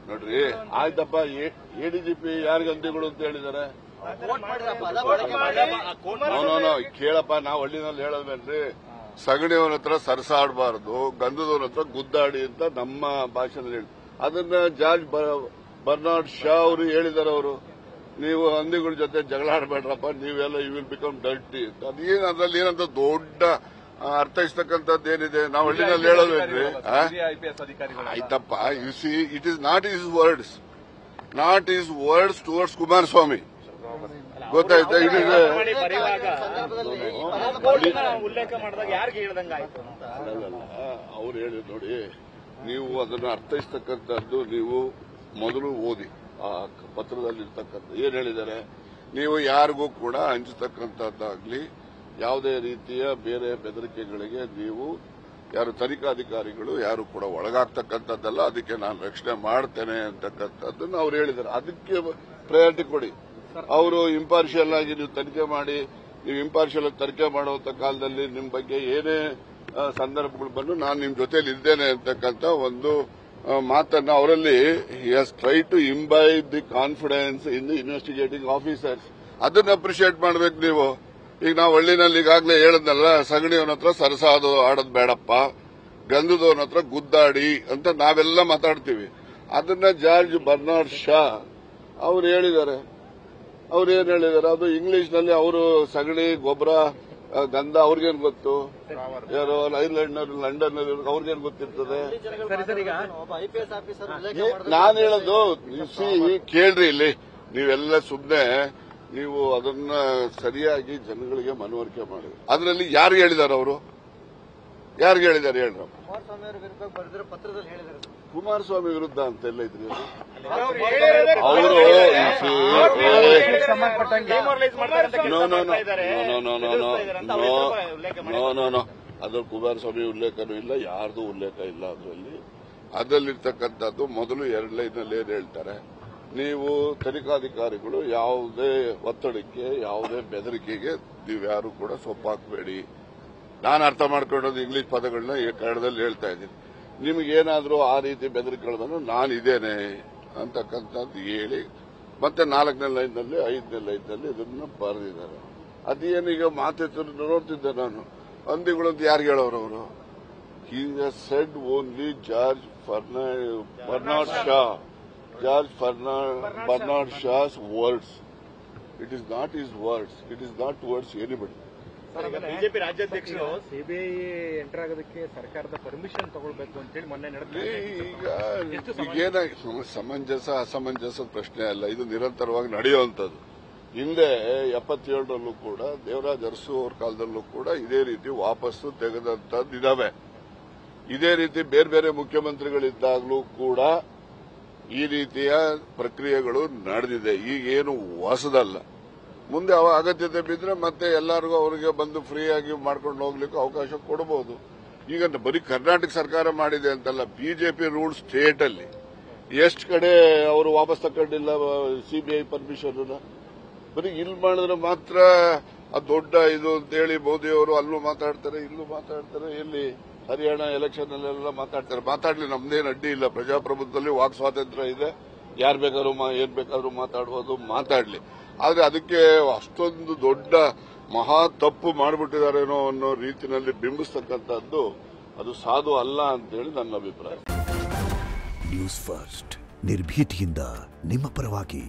ನೋಡ್ರಿ, ಆಯ್ತಪ್ಪ, ಎಡಿಜಿಪಿ ಯಾರಿಗೆ ಅಂತಿಗಳು ಅಂತ ಹೇಳಿದ್ದಾರೆ? ಕೇಳಪ್ಪ, ನಾವು ಹಳ್ಳಿನಲ್ಲಿ ಹೇಳೋದ್ಮೇಲ್ರಿ, ಸಗಣಿಯವನ ಹತ್ರ ಸರಸಾಡಬಾರದು, ಗಂಧದವನ ಹತ್ರ ಗುದ್ದಾಡಿ ಅಂತ ನಮ್ಮ ಭಾಷೆನಲ್ಲಿ ಹೇಳಿ. ಅದನ್ನ ಜಾರ್ಜ್ ಬರ್ನಾರ್ಡ್ ಶಾ ಅವರು ಹೇಳಿದ್ದಾರೆ. ಅವರು ನೀವು ಹಂದಿಗಳ ಜೊತೆ ಜಗಳ ಆಡಬೇಡ್ರಪ್ಪ, ನೀವೆಲ್ಲ ಯು ವಿಲ್ ಬಿಕಮ್ ಡರ್ಟಿ ಅಂತ. ಅದೇನು ಅದ್ರಲ್ಲಿ ಏನಂತ ದೊಡ್ಡ ಅರ್ಥೈಸ್ತಕ್ಕಂಥದ್ದು ಏನಿದೆ? ನಾವು ಹಳ್ಳಿನಲ್ಲಿ ಹೇಳೋದ್ರಿ. ಆಯ್ತಪ್ಪ, U C, it is not is words towards Kumaraswamy. ಗೊತ್ತಾಯ್ತಾ? ಅವ್ರು ಹೇಳಿದ್ ನೋಡಿ, ನೀವು ಅದನ್ನು ಅರ್ಥೈಸ್ತಕ್ಕಂಥದ್ದು ನೀವು ಮೊದಲು ಓದಿ. ಆ ಪತ್ರದಲ್ಲಿರ್ತಕ್ಕಂಥ ಏನ್ ಹೇಳಿದ್ದಾರೆ? ನೀವು ಯಾರಿಗೂ ಕೂಡ ಹಂಚತಕ್ಕಂಥದ್ದಾಗ್ಲಿ, ಯಾವುದೇ ರೀತಿಯ ಬೇರೆ ಬೆದರಿಕೆಗಳಿಗೆ ನೀವು ಯಾರು ತನಿಖಾಧಿಕಾರಿಗಳು ಯಾರು ಕೂಡ ಒಳಗಾಗ್ತಕ್ಕಂಥದ್ದಲ್ಲ, ಅದಕ್ಕೆ ನಾನು ರಕ್ಷಣೆ ಮಾಡ್ತೇನೆ ಅಂತಕ್ಕಂಥದ್ದನ್ನು ಅವ್ರು ಹೇಳಿದ್ದಾರೆ. ಅದಕ್ಕೆ ಪ್ರಯಾರಿಟಿ ಕೊಡಿ. ಅವರು ಇಂಪಾರ್ಷಿಯಲ್ ಆಗಿ ನೀವು ತನಿಖೆ ಮಾಡಿ, ನೀವು ಇಂಪಾರ್ಷಿಯಲ್ ಆಗಿ ತನಿಖೆ ಮಾಡುವಂತ ಕಾಲದಲ್ಲಿ ನಿಮ್ಮ ಬಗ್ಗೆ ಏನೇ ಸಂದರ್ಭಗಳು ಬಂದು ನಾನು ನಿಮ್ಮ ಜೊತೆಲಿ ಇದ್ದೇನೆ ಅಂತಕ್ಕಂಥ ಒಂದು ಮಾತನ್ನ ಅವರಲ್ಲಿ he has try to imbibe the confidence in the investigating officers. ಅದನ್ನ ಅಪ್ರಿಷಿಯೇಟ್ ಮಾಡ್ಬೇಕು ನೀವು. ಈಗ ನಾವು ಹಳ್ಳಿನಲ್ಲಿ ಈಗಾಗಲೇ ಹೇಳದ್ನಲ್ಲ, ಸಗಣಿಯವನ ಹತ್ರ ಸರಸಾದು ಆಡೋದು ಬೇಡಪ್ಪ, ಗಂಧದವನ ಹತ್ರ ಗುದ್ದಾಡಿ ಅಂತ ನಾವೆಲ್ಲ ಮಾತಾಡ್ತೀವಿ. ಅದನ್ನ ಜಾರ್ಜ್ ಬರ್ನಾರ್ಡ್ ಶಾ ಅವ್ರು ಹೇಳಿದ್ದಾರೆ. ಅವ್ರು ಏನ್ ಹೇಳಿದ್ದಾರೆ? ಅದು ಇಂಗ್ಲಿಷ್ ನಲ್ಲಿ ಅವರು ಸಗಣಿ, ಗೊಬ್ಬರ, ಗಂಧ ಅವ್ರಿಗೇನ್ ಗೊತ್ತು? ಯಾರು ಐರ್ಲೆಂಡ್, ಲಂಡನ್ ಅವ್ರಿಗೇನ್ ಗೊತ್ತಿರ್ತದೆ? ನಾನು ಹೇಳೋದು, ಕೇಳ್ರಿ, ಇಲ್ಲಿ ನೀವೆಲ್ಲ ಸುಮ್ನೆ ನೀವು ಅದನ್ನ ಸರಿಯಾಗಿ ಜನಗಳಿಗೆ ಮನವರಿಕೆ ಮಾಡಿ. ಅದರಲ್ಲಿ ಯಾರಿಗೆ ಹೇಳಿದ್ದಾರೆ? ಅವರು ಯಾರಿಗೆ ಹೇಳಿದ್ದಾರೆ ಹೇಳ್ರ? ಕುಮಾರಸ್ವಾಮಿ ವಿರುದ್ಧ ಅಂತೆಲ್ಲ ಇದ್ರಿ ಅವರು. ಅದ್ರ ಕುಮಾರಸ್ವಾಮಿ ಉಲ್ಲೇಖನೂ ಇಲ್ಲ, ಯಾರ್ದು ಉಲ್ಲೇಖ ಇಲ್ಲ ಅದರಲ್ಲಿರ್ತಕ್ಕಂಥದ್ದು. ಮೊದಲು 2 ಲೈನಲ್ಲಿ ಏನ್ ಹೇಳ್ತಾರೆ? ನೀವು ತನಿಖಾಧಿಕಾರಿಗಳು ಯಾವುದೇ ಒತ್ತಡಕ್ಕೆ, ಯಾವುದೇ ಬೆದರಿಕೆಗೆ ನೀವ್ಯಾರು ಕೂಡ ಸೊಪ್ಪಾಕಬೇಡಿ. ನಾನು ಅರ್ಥ ಮಾಡ್ಕೊಳ್ಳೋದು ಇಂಗ್ಲಿಷ್ ಪದಗಳನ್ನ ಕನ್ನಡದಲ್ಲಿ ಹೇಳ್ತಾ ಇದ್ದೀನಿ. ನಿಮಗೇನಾದ್ರೂ ಆ ರೀತಿ ಬೆದರಿಕೆಗಳನ್ನು ನಾನಿದ್ದೇನೆ ಅಂತಕ್ಕಂಥದ್ದು ಹೇಳಿ, ಮತ್ತೆ 4ನೇ ಲೈನ್ನಲ್ಲಿ 5ನೇ ಲೈನ್ನಲ್ಲಿ ಇದನ್ನ ಬರೆದಿದ್ದಾರೆ. ಅದೇನೀಗ ಮಾತೆತ್ತು ನೋಡ್ತಿದ್ದೆ ನಾನು. ಹಂದಿಗಳು ಅಂತ ಯಾರಿಗೆ ಹೇಳೋರು ಅವರು? He has said only George Bernard Shah. George Bernard Shaw's words. It is not his words. It is not towards anybody. BJP ರಾಜ್ಯಾಧ್ಯಕ್ಷರು ಸಿಬಿಐ ಎಂಟರ್ ಆಗೋದಕ್ಕೆ ಸರ್ಕಾರದ ಪರ್ಮಿಷನ್ ತಗೊಳ್ಬೇಕು ಅಂತೇಳಿ ಮೊನ್ನೆ ಈಗೇನ ಸಮಂಜಸ ಅಸಮಂಜಸದ ಪ್ರಶ್ನೆ ಅಲ್ಲ, ಇದು ನಿರಂತರವಾಗಿ ನಡೆಯುವಂಥದ್ದು. ಹಿಂದೆ 77ರಲ್ಲೂ ಕೂಡ ದೇವರಾಜ್ ಅರಸು ಅವ್ರ ಕಾಲದಲ್ಲೂ ಕೂಡ ಇದೇ ರೀತಿ ವಾಪಸ್ಸು ತೆಗೆದಂತದ್ದು ಇದಾವೆ. ಇದೇ ರೀತಿ ಬೇರೆ ಬೇರೆ ಮುಖ್ಯಮಂತ್ರಿಗಳಿದ್ದಾಗಲೂ ಕೂಡ ಈ ರೀತಿಯ ಪ್ರಕ್ರಿಯೆಗಳು ನಡೆದಿದೆ. ಈಗೇನು ಹೊಸದಲ್ಲ. ಮುಂದೆ ಅಗತ್ಯತೆ ಬಿದ್ದರೆ ಮತ್ತೆ ಎಲ್ಲರಿಗೂ ಅವರಿಗೆ ಬಂದು ಫ್ರೀ ಆಗಿ ಮಾಡ್ಕೊಂಡು ಹೋಗ್ಲಿಕ್ಕೆ ಅವಕಾಶ ಕೊಡಬಹುದು. ಈಗ ಬರೀ ಕರ್ನಾಟಕ ಸರ್ಕಾರ ಮಾಡಿದೆ ಅಂತಲ್ಲ, ಬಿಜೆಪಿ ರೂಲ್ ಸ್ಟೇಟ್ ಅಲ್ಲಿ ಎಷ್ಟು ಕಡೆ ಅವರು ವಾಪಸ್ ತಗೊಂಡಿಲ್ಲ ಸಿಬಿಐ ಪರ್ಮಿಷನ್. ಬರೀ ಇಲ್ಲಿ ಮಾಡಿದ್ರೆ ಮಾತ್ರ ಅದು ದೊಡ್ಡ ಇದು ಅಂತೇಳಿ ಮೋದಿ ಅವರು ಅಲ್ಲೂ ಮಾತಾಡ್ತಾರೆ, ಇಲ್ಲೂ ಮಾತಾಡ್ತಾರೆ. ಎಲ್ಲಿ ಹರಿಯಾಣ ಎಲೆಕ್ಷನ್ ಅಲ್ಲೆಲ್ಲ ಮಾತಾಡ್ಲಿ, ನಮ್ದೇನು ಅಡ್ಡಿ ಇಲ್ಲ. ಪ್ರಜಾಪ್ರಭುತ್ವದಲ್ಲಿ ವಾಕ್ ಸ್ವಾತಂತ್ರ್ಯ ಇದೆ, ಯಾರು ಬೇಕಾದ್ರೂ ಏನ್ ಬೇಕಾದ್ರೂ ಮಾತಾಡಬಹುದು, ಮಾತಾಡ್ಲಿ. ಆದ್ರೆ ಅದಕ್ಕೆ ಅಷ್ಟೊಂದು ದೊಡ್ಡ ಮಹಾ ತಪ್ಪು ಮಾಡಿಬಿಟ್ಟಿದಾರೇನೋ ಅನ್ನೋ ರೀತಿಯಲ್ಲಿ ಬಿಂಬಿಸ್ತಕ್ಕಂಥದ್ದು ಅದು ಸಾಧು ಅಲ್ಲ ಅಂತೇಳಿ ನನ್ನ ಅಭಿಪ್ರಾಯ. ನ್ಯೂಸ್ ಫಸ್ಟ್, ನಿರ್ಭೀತಿಯಿಂದ ನಿಮ್ಮ ಪರವಾಗಿ.